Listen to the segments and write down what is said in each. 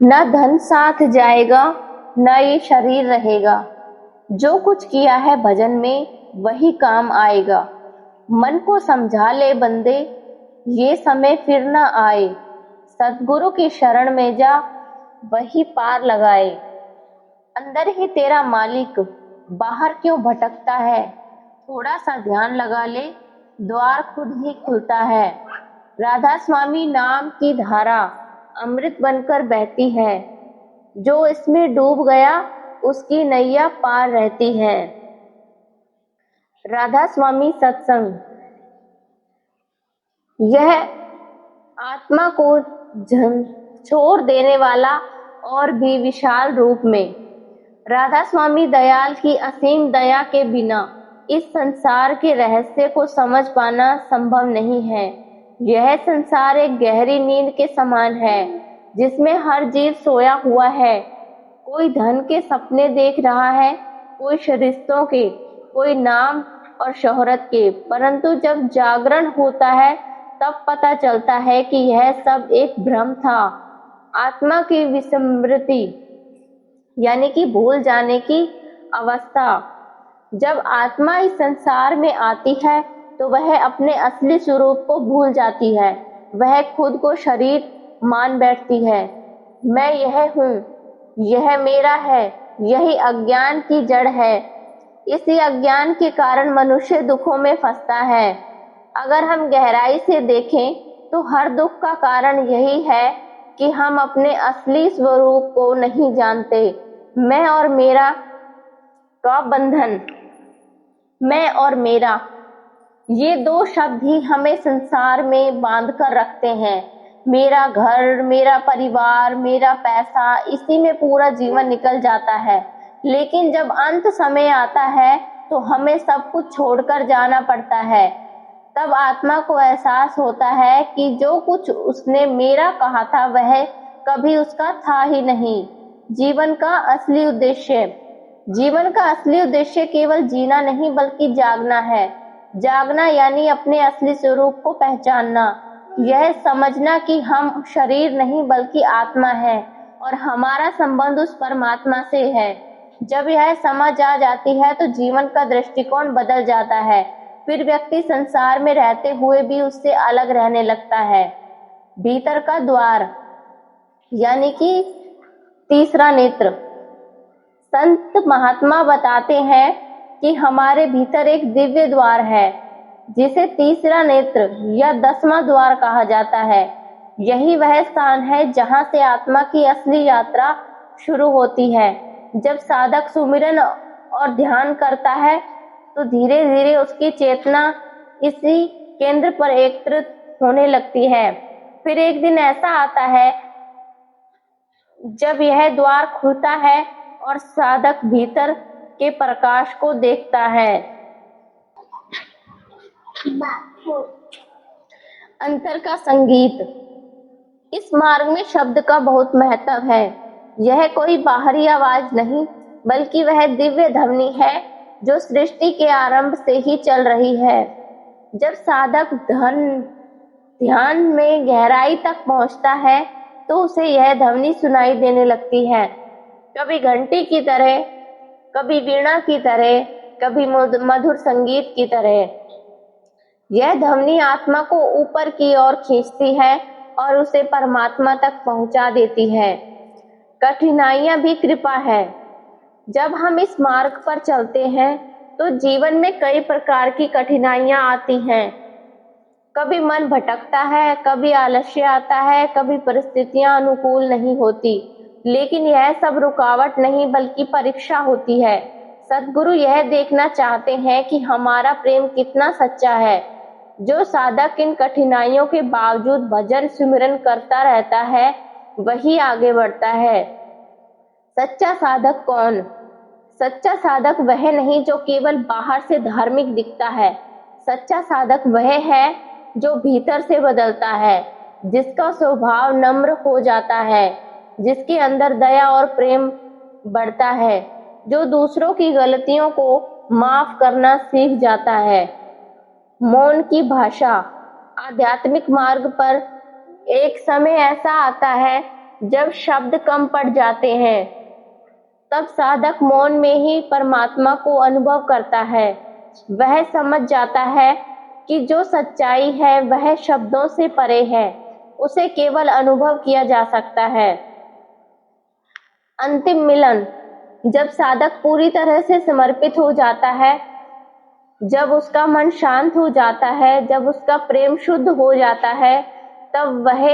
न धन साथ जाएगा, न ये शरीर रहेगा। जो कुछ किया है भजन में वही काम आएगा। मन को समझा ले बंदे, ये समय फिर न आए। सतगुरु की शरण में जा, वही पार लगाए। अंदर ही तेरा मालिक, बाहर क्यों भटकता है। थोड़ा सा ध्यान लगा ले, द्वार खुद ही खुलता है। राधा स्वामी नाम की धारा अमृत बनकर बहती है। जो इसमें डूब गया उसकी नैया पार रहती है। राधा स्वामी सत्संग, यह आत्मा को झकझोर देने वाला और भी विशाल रूप में। राधा स्वामी दयाल की असीम दया के बिना इस संसार के रहस्य को समझ पाना संभव नहीं है। यह संसार एक गहरी नींद के समान है जिसमें हर जीव सोया हुआ है। कोई धन के सपने देख रहा है, कोई रिश्तों के, कोई नाम और शोहरत के, परंतु जब जागरण होता है तब पता चलता है कि यह सब एक भ्रम था। आत्मा की विस्मृति यानी कि भूल जाने की अवस्था। जब आत्मा इस संसार में आती है तो वह अपने असली स्वरूप को भूल जाती है। वह खुद को शरीर मान बैठती है। मैं यह हूँ, यह मेरा है। यही अज्ञान की जड़ है। इसी अज्ञान के कारण मनुष्य दुखों में फंसता है। अगर हम गहराई से देखें तो हर दुख का कारण यही है कि हम अपने असली स्वरूप को नहीं जानते। मैं और मेरा का बंधन, मैं और मेरा, ये दो शब्द ही हमें संसार में बांध कर रखते हैं। मेरा घर, मेरा परिवार, मेरा पैसा, इसी में पूरा जीवन निकल जाता है। लेकिन जब अंत समय आता है तो हमें सब कुछ छोड़कर जाना पड़ता है। तब आत्मा को एहसास होता है कि जो कुछ उसने मेरा कहा था वह कभी उसका था ही नहीं। जीवन का असली उद्देश्य केवल जीना नहीं बल्कि जागना है। जागना यानी अपने असली स्वरूप को पहचानना। यह समझना कि हम शरीर नहीं बल्कि आत्मा है और हमारा संबंध उस परमात्मा से है। जब यह समझ आ जाती है तो जीवन का दृष्टिकोण बदल जाता है। फिर व्यक्ति संसार में रहते हुए भी उससे अलग रहने लगता है। भीतर का द्वार यानी कि तीसरा नेत्र। संत महात्मा बताते हैं कि हमारे भीतर एक दिव्य द्वार है जिसे तीसरा नेत्र या 10वां द्वार कहा जाता है। यही वह स्थान है जहां से आत्मा की असली यात्रा शुरू होती है। जब साधक सुमिरन और ध्यान करता है तो धीरे धीरे उसकी चेतना इसी केंद्र पर एकत्रित होने लगती है। फिर एक दिन ऐसा आता है जब यह द्वार खुलता है और साधक भीतर के प्रकाश को देखता है। अंतर का संगीत। इस मार्ग में शब्द का बहुत महत्व है। यह कोई बाहरी आवाज नहीं बल्कि वह दिव्य ध्वनि है जो सृष्टि के आरंभ से ही चल रही है। जब साधक ध्यान में गहराई तक पहुंचता है तो उसे यह ध्वनि सुनाई देने लगती है, कभी घंटी की तरह, कभी वीणा की तरह, कभी मधुर संगीत की तरह। यह ध्वनि आत्मा को ऊपर की ओर खींचती है और उसे परमात्मा तक पहुंचा देती है। कठिनाइयां भी कृपा है। जब हम इस मार्ग पर चलते हैं तो जीवन में कई प्रकार की कठिनाइयां आती हैं। कभी मन भटकता है, कभी आलस्य आता है, कभी परिस्थितियां अनुकूल नहीं होती। लेकिन यह सब रुकावट नहीं बल्कि परीक्षा होती है। सद्गुरु यह देखना चाहते हैं कि हमारा प्रेम कितना सच्चा है। जो साधक इन कठिनाइयों के बावजूद भजन सुमिरन करता रहता है वही आगे बढ़ता है। सच्चा साधक कौन? सच्चा साधक वह नहीं जो केवल बाहर से धार्मिक दिखता है। सच्चा साधक वह है जो भीतर से बदलता है, जिसका स्वभाव नम्र हो जाता है, जिसके अंदर दया और प्रेम बढ़ता है, जो दूसरों की गलतियों को माफ करना सीख जाता है। मौन की भाषा। आध्यात्मिक मार्ग पर एक समय ऐसा आता है जब शब्द कम पड़ जाते हैं तब साधक मौन में ही परमात्मा को अनुभव करता है। वह समझ जाता है कि जो सच्चाई है वह शब्दों से परे है, उसे केवल अनुभव किया जा सकता है। अंतिम मिलन, जब साधक पूरी तरह से समर्पित हो जाता है, जब उसका मन शांत हो जाता है, जब उसका प्रेम शुद्ध हो जाता है, तब वह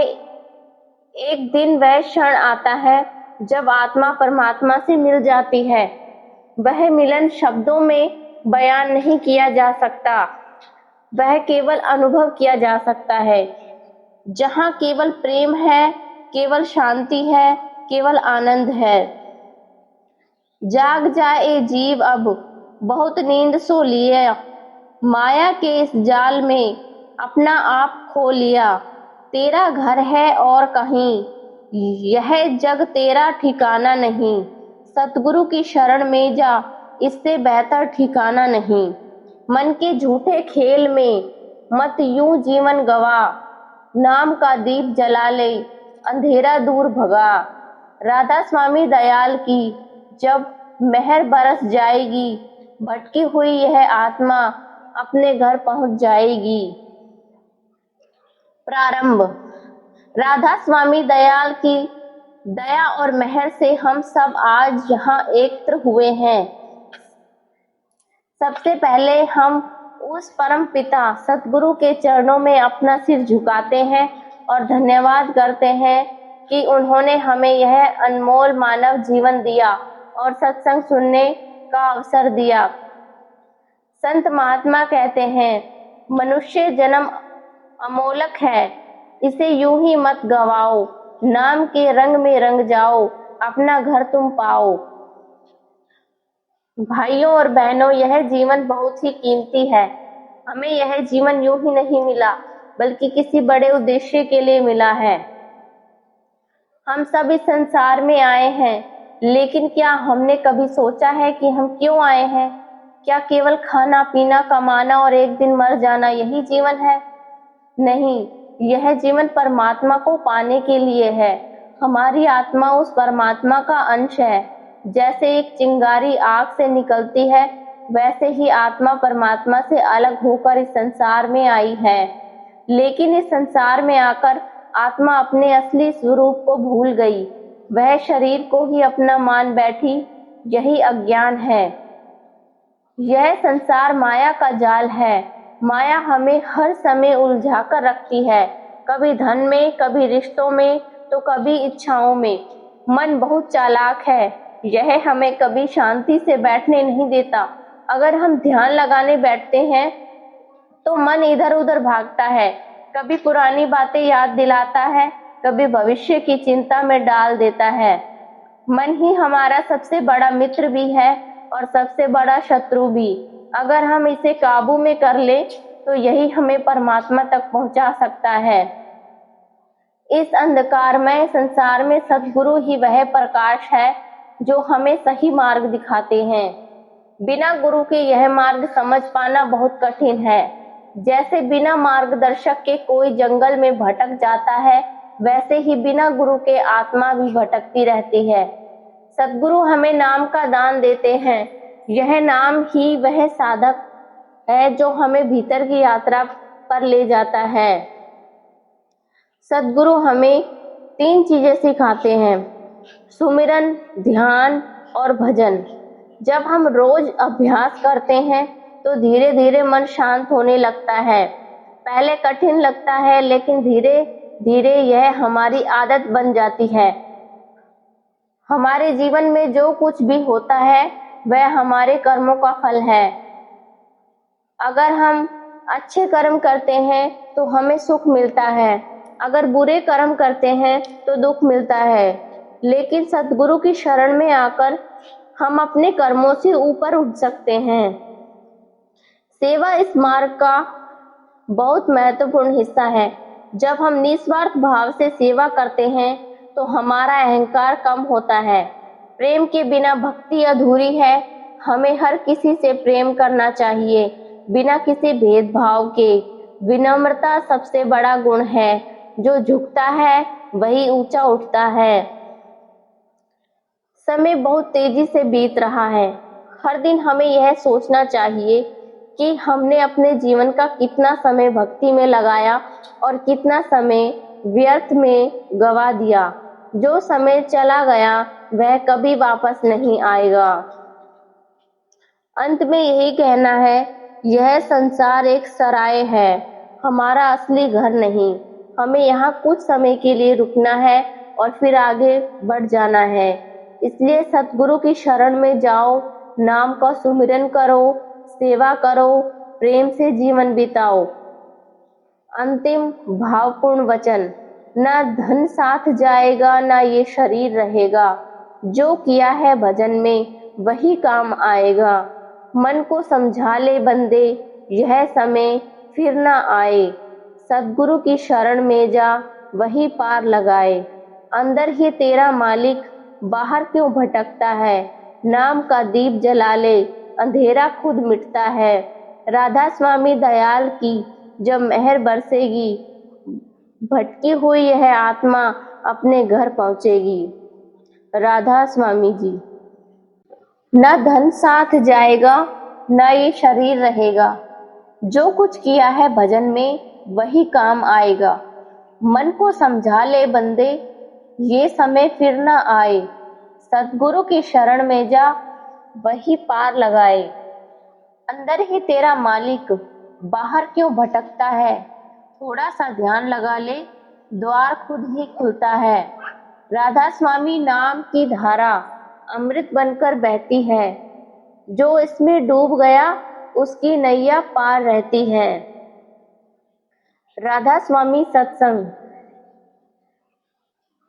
एक दिन वह क्षण आता है जब आत्मा परमात्मा से मिल जाती है। वह मिलन शब्दों में बयान नहीं किया जा सकता, वह केवल अनुभव किया जा सकता है। जहाँ केवल प्रेम है, केवल शांति है, केवल आनंद है। जाग जाए जीव अब, बहुत नींद सो लिया, माया के इस जाल में अपना आप खो लिया। तेरा घर है और कहीं, यह जग तेरा ठिकाना नहीं। सतगुरु की शरण में जा, इससे बेहतर ठिकाना नहीं। मन के झूठे खेल में मत यूं जीवन गवा, नाम का दीप जला ले, अंधेरा दूर भगा। राधा स्वामी दयाल की जब मेहर बरस जाएगी, भटकी हुई यह आत्मा अपने घर पहुंच जाएगी। प्रारंभ। राधा स्वामी दयाल की दया और मेहर से हम सब आज यहाँ एकत्र हुए हैं। सबसे पहले हम उस परम पिता सतगुरु के चरणों में अपना सिर झुकाते हैं और धन्यवाद करते हैं कि उन्होंने हमें यह अनमोल मानव जीवन दिया और सत्संग सुनने का अवसर दिया। संत महात्मा कहते हैं, मनुष्य जन्म अमोलक है, इसे यूं ही मत गवाओ, नाम के रंग में रंग जाओ, अपना घर तुम पाओ। भाइयों और बहनों, यह जीवन बहुत ही कीमती है। हमें यह जीवन यूं ही नहीं मिला, बल्कि किसी बड़े उद्देश्य के लिए मिला है। हम सब इस संसार में आए हैं, लेकिन क्या हमने कभी सोचा है कि हम क्यों आए हैं? क्या केवल खाना पीना कमाना और एक दिन मर जाना यही जीवन है? नहीं, यह जीवन परमात्मा को पाने के लिए है। हमारी आत्मा उस परमात्मा का अंश है। जैसे एक चिंगारी आग से निकलती है, वैसे ही आत्मा परमात्मा से अलग होकर इस संसार में आई है। लेकिन इस संसार में आकर आत्मा अपने असली स्वरूप को भूल गई। वह शरीर को ही अपना मान बैठी, यही अज्ञान है। यह संसार माया का जाल है। माया हमें हर समय उलझा कर रखती है, कभी धन में, कभी रिश्तों में, तो कभी इच्छाओं में। मन बहुत चालाक है, यह हमें कभी शांति से बैठने नहीं देता। अगर हम ध्यान लगाने बैठते हैं तो मन इधर उधर भागता है, कभी पुरानी बातें याद दिलाता है, कभी भविष्य की चिंता में डाल देता है। मन ही हमारा सबसे बड़ा मित्र भी है और सबसे बड़ा शत्रु भी। अगर हम इसे काबू में कर ले तो यही हमें परमात्मा तक पहुंचा सकता है। इस अंधकारमय संसार में सद्गुरु ही वह प्रकाश है जो हमें सही मार्ग दिखाते हैं। बिना गुरु के यह मार्ग समझ पाना बहुत कठिन है। जैसे बिना मार्गदर्शक के कोई जंगल में भटक जाता है, वैसे ही बिना गुरु के आत्मा भी भटकती रहती है। सद्गुरु हमें नाम का दान देते हैं। यह नाम ही वह साधक है जो हमें भीतर की यात्रा पर ले जाता है। सद्गुरु हमें 3 चीजें सिखाते हैं, सुमिरन, ध्यान और भजन। जब हम रोज अभ्यास करते हैं तो धीरे धीरे मन शांत होने लगता है। पहले कठिन लगता है, लेकिन धीरे धीरे यह हमारी आदत बन जाती है। हमारे जीवन में जो कुछ भी होता है वह हमारे कर्मों का फल है। अगर हम अच्छे कर्म करते हैं तो हमें सुख मिलता है, अगर बुरे कर्म करते हैं तो दुख मिलता है। लेकिन सद्गुरु की शरण में आकर हम अपने कर्मों से ऊपर उठ सकते हैं। सेवा इस मार्ग का बहुत महत्वपूर्ण हिस्सा है। जब हम निस्वार्थ भाव से सेवा करते हैं तो हमारा अहंकार कम होता है। प्रेम के बिना भक्ति अधूरी है। हमें हर किसी से प्रेम करना चाहिए, बिना किसी भेदभाव के। विनम्रता सबसे बड़ा गुण है। जो झुकता है वही ऊंचा उठता है। समय बहुत तेजी से बीत रहा है। हर दिन हमें यह सोचना चाहिए कि हमने अपने जीवन का कितना समय भक्ति में लगाया और कितना समय व्यर्थ में गवा दिया। जो समय चला गया वह कभी वापस नहीं आएगा। अंत में यही कहना है, यह संसार एक सराय है, हमारा असली घर नहीं। हमें यहाँ कुछ समय के लिए रुकना है और फिर आगे बढ़ जाना है। इसलिए सतगुरु की शरण में जाओ, नाम का सुमिरन करो, सेवा करो, प्रेम से जीवन बिताओ। अंतिम भावपूर्ण वचन, ना धन साथ जाएगा ना ये शरीर रहेगा। जो किया है भजन में वही काम आएगा। मन को समझा ले बंदे, यह समय फिर ना आए। सतगुरु की शरण में जा, वही पार लगाए। अंदर ही तेरा मालिक, बाहर क्यों भटकता है। नाम का दीप जला ले, अंधेरा खुद मिटता है। राधा स्वामी दयाल की जब मेहर बरसेगी, भटकी हुई यह आत्मा अपने घर पहुंचेगी। राधा स्वामी जी। ना धन साथ जाएगा ना ये शरीर रहेगा। जो कुछ किया है भजन में वही काम आएगा। मन को समझा ले बंदे, ये समय फिर ना आए। सतगुरु की शरण में जा, वही पार लगाए। अंदर ही तेरा मालिक, बाहर क्यों भटकता है। थोड़ा सा ध्यान लगा ले, द्वार खुद ही खुलता है। राधा स्वामी नाम की धारा अमृत बनकर बहती है। जो इसमें डूब गया उसकी नैया पार रहती है। राधा स्वामी सत्संग।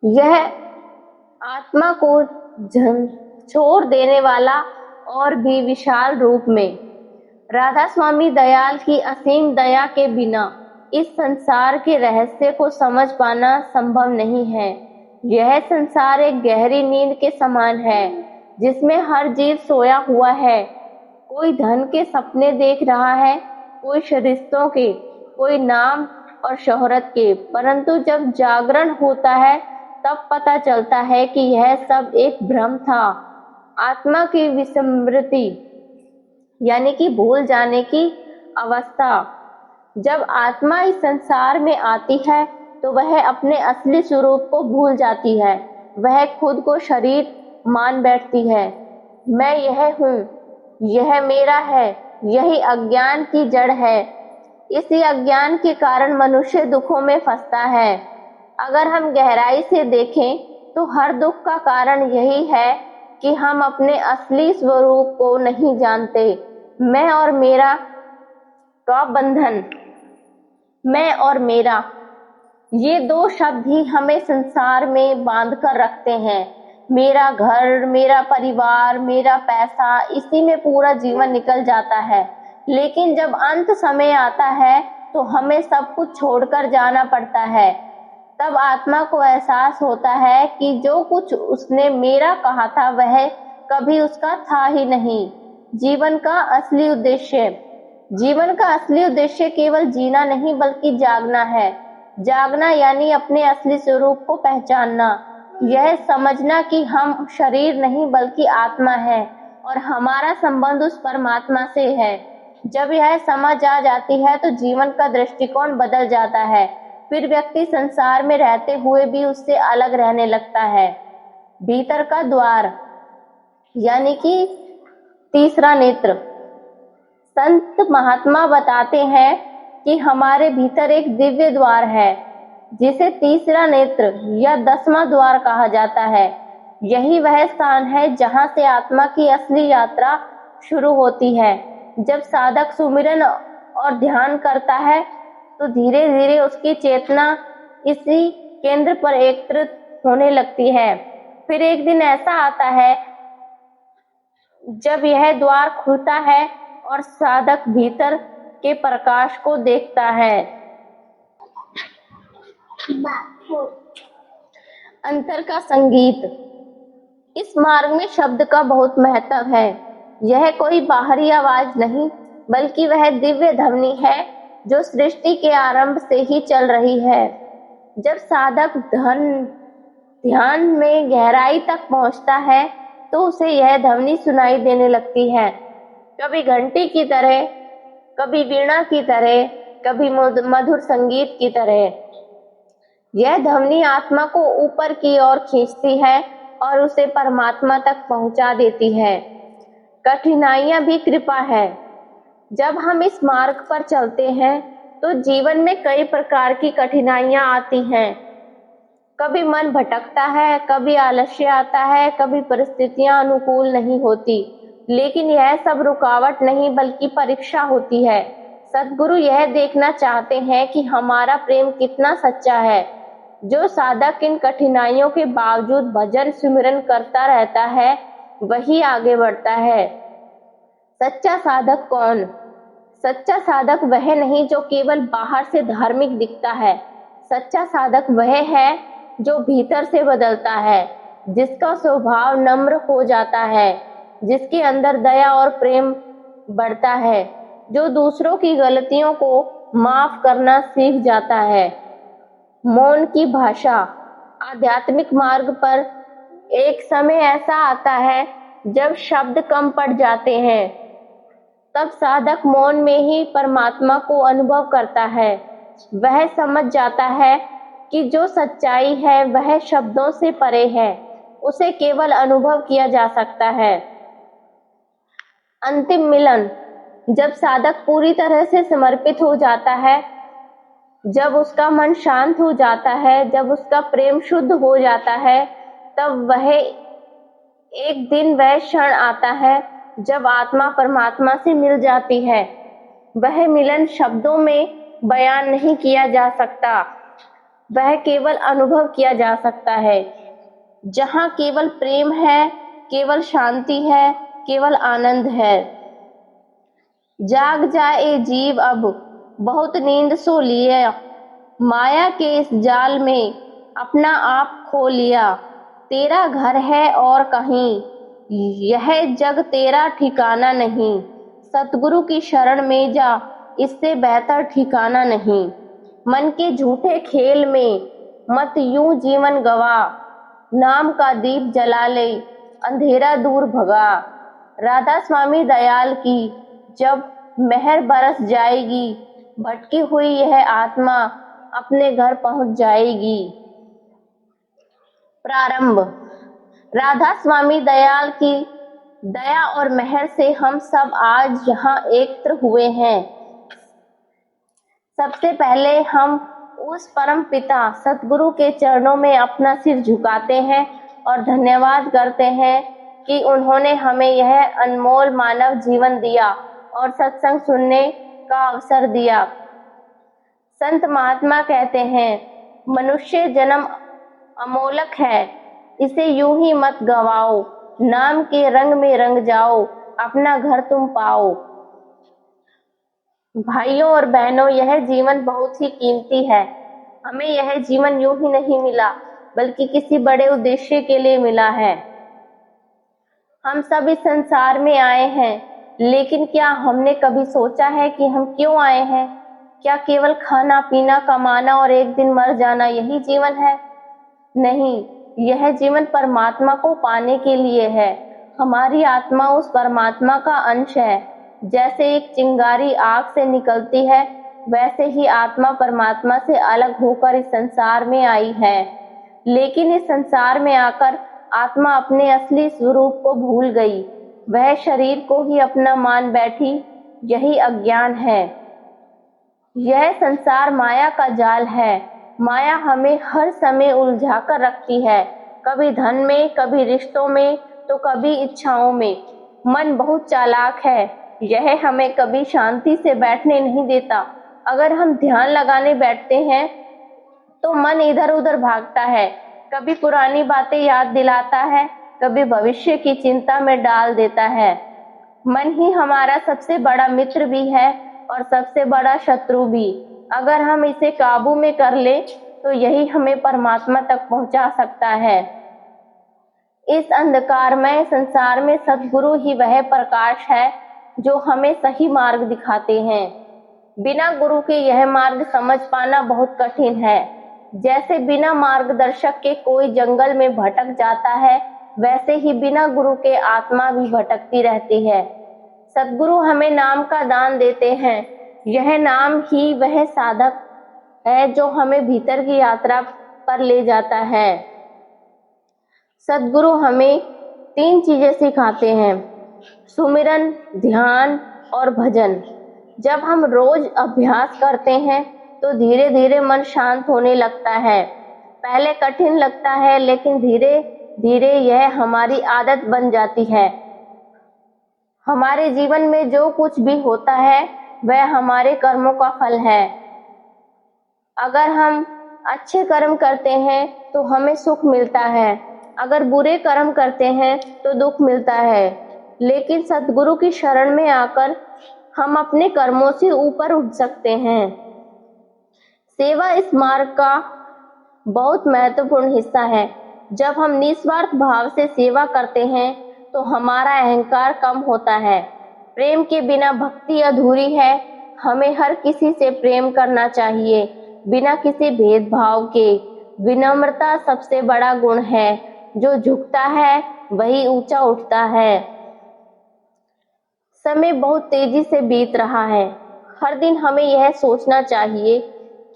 यह आत्मा को झकझोर देने वाला और भी विशाल रूप में राधा स्वामी दयाल की असीम दया के बिना इस संसार के रहस्य को समझ पाना संभव नहीं है। यह संसार एक गहरी नींद के समान है, जिसमें हर जीव सोया हुआ है। कोई धन के सपने देख रहा है, कोई रिश्तों के, कोई नाम और शोहरत के। परंतु जब जागरण होता है तब पता चलता है कि यह सब एक भ्रम था। आत्मा की विस्मृति यानी कि भूल जाने की अवस्था। जब आत्मा इस संसार में आती है तो वह अपने असली स्वरूप को भूल जाती है। वह खुद को शरीर मान बैठती है। मैं यह हूँ, यह मेरा है। यही अज्ञान की जड़ है। इसी अज्ञान के कारण मनुष्य दुखों में फंसता है। अगर हम गहराई से देखें तो हर दुख का कारण यही है कि हम अपने असली स्वरूप को नहीं जानते। मैं और मेरा का बंधन, मैं और मेरा, ये दो शब्द ही हमें संसार में बांध कर रखते हैं। मेरा घर, मेरा परिवार, मेरा पैसा, इसी में पूरा जीवन निकल जाता है। लेकिन जब अंत समय आता है तो हमें सब कुछ छोड़कर जाना पड़ता है। तब आत्मा को एहसास होता है कि जो कुछ उसने मेरा कहा था वह कभी उसका था ही नहीं। जीवन का असली उद्देश्य केवल जीना नहीं बल्कि जागना है। जागना यानी अपने असली स्वरूप को पहचानना। यह समझना कि हम शरीर नहीं बल्कि आत्मा है और हमारा संबंध उस परमात्मा से है। जब यह समझ आ जाती है तो जीवन का दृष्टिकोण बदल जाता है। फिर व्यक्ति संसार में रहते हुए भी उससे अलग रहने लगता है। भीतर का द्वार यानी कि तीसरा नेत्र। संत महात्मा बताते हैं कि हमारे भीतर एक दिव्य द्वार है, जिसे तीसरा नेत्र या 10वां द्वार कहा जाता है। यही वह स्थान है जहां से आत्मा की असली यात्रा शुरू होती है। जब साधक सुमिरन और ध्यान करता है तो धीरे धीरे उसकी चेतना इसी केंद्र पर एकत्रित होने लगती है। फिर एक दिन ऐसा आता है जब यह द्वार खुलता है और साधक भीतर के प्रकाश को देखता है। अंतर का संगीत। इस मार्ग में शब्द का बहुत महत्व है। यह कोई बाहरी आवाज नहीं बल्कि वह दिव्य ध्वनि है जो सृष्टि के आरंभ से ही चल रही है। जब साधक ध्यान में गहराई तक पहुंचता है तो उसे यह ध्वनि सुनाई देने लगती है, कभी घंटी की तरह, कभी वीणा की तरह, कभी मधुर संगीत की तरह। यह ध्वनि आत्मा को ऊपर की ओर खींचती है और उसे परमात्मा तक पहुंचा देती है। कठिनाइयां भी कृपा है। जब हम इस मार्ग पर चलते हैं तो जीवन में कई प्रकार की कठिनाइयां आती हैं। कभी मन भटकता है, कभी आलस्य आता है, कभी परिस्थितियां अनुकूल नहीं होती, लेकिन यह सब रुकावट नहीं बल्कि परीक्षा होती है। सद्गुरु यह देखना चाहते हैं कि हमारा प्रेम कितना सच्चा है। जो साधक इन कठिनाइयों के बावजूद भजन सुमिरन करता रहता है वही आगे बढ़ता है। सच्चा साधक कौन? सच्चा साधक वह नहीं जो केवल बाहर से धार्मिक दिखता है। सच्चा साधक वह है जो भीतर से बदलता है, जिसका स्वभाव नम्र हो जाता है, जिसके अंदर दया और प्रेम बढ़ता है, जो दूसरों की गलतियों को माफ करना सीख जाता है। मौन की भाषा। आध्यात्मिक मार्ग पर एक समय ऐसा आता है जब शब्द कम पड़ जाते हैं, तब साधक मौन में ही परमात्मा को अनुभव करता है। वह समझ जाता है कि जो सच्चाई है वह शब्दों से परे है, उसे केवल अनुभव किया जा सकता है। अंतिम मिलन। जब साधक पूरी तरह से समर्पित हो जाता है, जब उसका मन शांत हो जाता है, जब उसका प्रेम शुद्ध हो जाता है, तब वह एक दिन वह क्षण आता है जब आत्मा परमात्मा से मिल जाती है। वह मिलन शब्दों में बयान नहीं किया जा सकता, वह केवल अनुभव किया जा सकता है। जहाँ केवल प्रेम है, केवल शांति है, केवल आनंद है। जाग जाए जीव अब, बहुत नींद सो लिया, माया के इस जाल में अपना आप खो लिया। तेरा घर है और कहीं, यह जग तेरा ठिकाना नहीं। सतगुरु की शरण में जा, इससे बेहतर ठिकाना नहीं। मन के झूठे खेल में मत यूं जीवन गवा, नाम का दीप जला ले, अंधेरा दूर भगा। राधा स्वामी दयाल की जब मेहर बरस जाएगी, भटकी हुई यह आत्मा अपने घर पहुंच जाएगी। प्रारंभ। राधा स्वामी दयाल की दया और मेहर से हम सब आज यहाँ एकत्र हुए हैं। सबसे पहले हम उस परम पिता सतगुरु के चरणों में अपना सिर झुकाते हैं और धन्यवाद करते हैं कि उन्होंने हमें यह अनमोल मानव जीवन दिया और सत्संग सुनने का अवसर दिया। संत महात्मा कहते हैं, मनुष्य जन्म अमोलक है, इसे यूं ही मत गवाओ, नाम के रंग में रंग जाओ, अपना घर तुम पाओ। भाइयों और बहनों, यह जीवन बहुत ही कीमती है। हमें यह जीवन यूं ही नहीं मिला, बल्कि किसी बड़े उद्देश्य के लिए मिला है। हम सब इस संसार में आए हैं, लेकिन क्या हमने कभी सोचा है कि हम क्यों आए हैं? क्या केवल खाना पीना कमाना और एक दिन मर जाना यही जीवन है? नहीं, यह जीवन परमात्मा को पाने के लिए है। हमारी आत्मा उस परमात्मा का अंश है। जैसे एक चिंगारी आग से निकलती है, वैसे ही आत्मा परमात्मा से अलग होकर इस संसार में आई है। लेकिन इस संसार में आकर आत्मा अपने असली स्वरूप को भूल गई। वह शरीर को ही अपना मान बैठी, यही अज्ञान है। यह संसार माया का जाल है। माया हमें हर समय उलझा कर रखती है, कभी धन में, कभी रिश्तों में, तो कभी इच्छाओं में। मन बहुत चालाक है, यह हमें कभी शांति से बैठने नहीं देता। अगर हम ध्यान लगाने बैठते हैं तो मन इधर उधर भागता है, कभी पुरानी बातें याद दिलाता है, कभी भविष्य की चिंता में डाल देता है। मन ही हमारा सबसे बड़ा मित्र भी है और सबसे बड़ा शत्रु भी। अगर हम इसे काबू में कर ले तो यही हमें परमात्मा तक पहुंचा सकता है। इस अंधकारमय संसार में सद्गुरु ही वह प्रकाश है जो हमें सही मार्ग दिखाते हैं। बिना गुरु के यह मार्ग समझ पाना बहुत कठिन है। जैसे बिना मार्गदर्शक के कोई जंगल में भटक जाता है, वैसे ही बिना गुरु के आत्मा भी भटकती रहती है। सद्गुरु हमें नाम का दान देते हैं। यह नाम ही वह साधक है जो हमें भीतर की यात्रा पर ले जाता है। सद्गुरु हमें 3 चीजें सिखाते हैं: सुमिरन, ध्यान और भजन। जब हम रोज अभ्यास करते हैं तो धीरे धीरे मन शांत होने लगता है। पहले कठिन लगता है, लेकिन धीरे धीरे यह हमारी आदत बन जाती है। हमारे जीवन में जो कुछ भी होता है वह हमारे कर्मों का फल है। अगर हम अच्छे कर्म करते हैं तो हमें सुख मिलता है, अगर बुरे कर्म करते हैं तो दुख मिलता है। लेकिन सद्गुरु की शरण में आकर हम अपने कर्मों से ऊपर उठ सकते हैं। सेवा इस मार्ग का बहुत महत्वपूर्ण हिस्सा है। जब हम निस्वार्थ भाव से सेवा करते हैं तो हमारा अहंकार कम होता है। प्रेम के बिना भक्ति अधूरी है। हमें हर किसी से प्रेम करना चाहिए, बिना किसी भेदभाव के। विनम्रता सबसे बड़ा गुण है। जो झुकता है वही ऊंचा उठता है। समय बहुत तेजी से बीत रहा है। हर दिन हमें यह सोचना चाहिए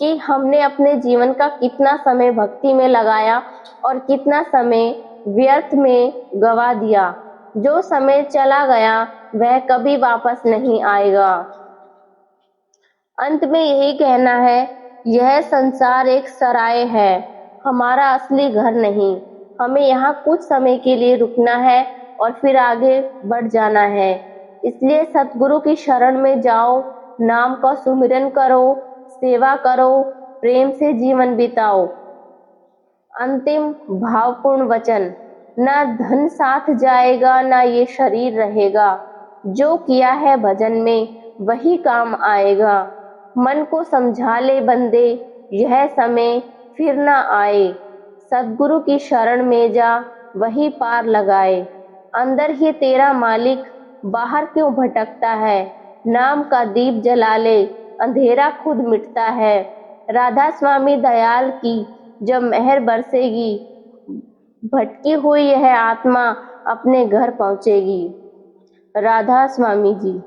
कि हमने अपने जीवन का कितना समय भक्ति में लगाया और कितना समय व्यर्थ में गवा दिया। जो समय चला गया वह कभी वापस नहीं आएगा। अंत में यही कहना है, यह संसार एक सराय है, हमारा असली घर नहीं। हमें यहाँ कुछ समय के लिए रुकना है और फिर आगे बढ़ जाना है। इसलिए सद्गुरु की शरण में जाओ, नाम का सुमिरन करो, सेवा करो, प्रेम से जीवन बिताओ। अंतिम भावपूर्ण वचन: ना धन साथ जाएगा, ना ये शरीर रहेगा। जो किया है भजन में वही काम आएगा। मन को समझा ले बंदे, यह समय फिर ना आए। सद्गुरु की शरण में जा, वही पार लगाए। अंदर ही तेरा मालिक, बाहर क्यों भटकता है। नाम का दीप जला ले, अंधेरा खुद मिटता है। राधा स्वामी दयाल की जब मेहर बरसेगी, भटकी हुई यह आत्मा अपने घर पहुंचेगी। राधा स्वामी जी।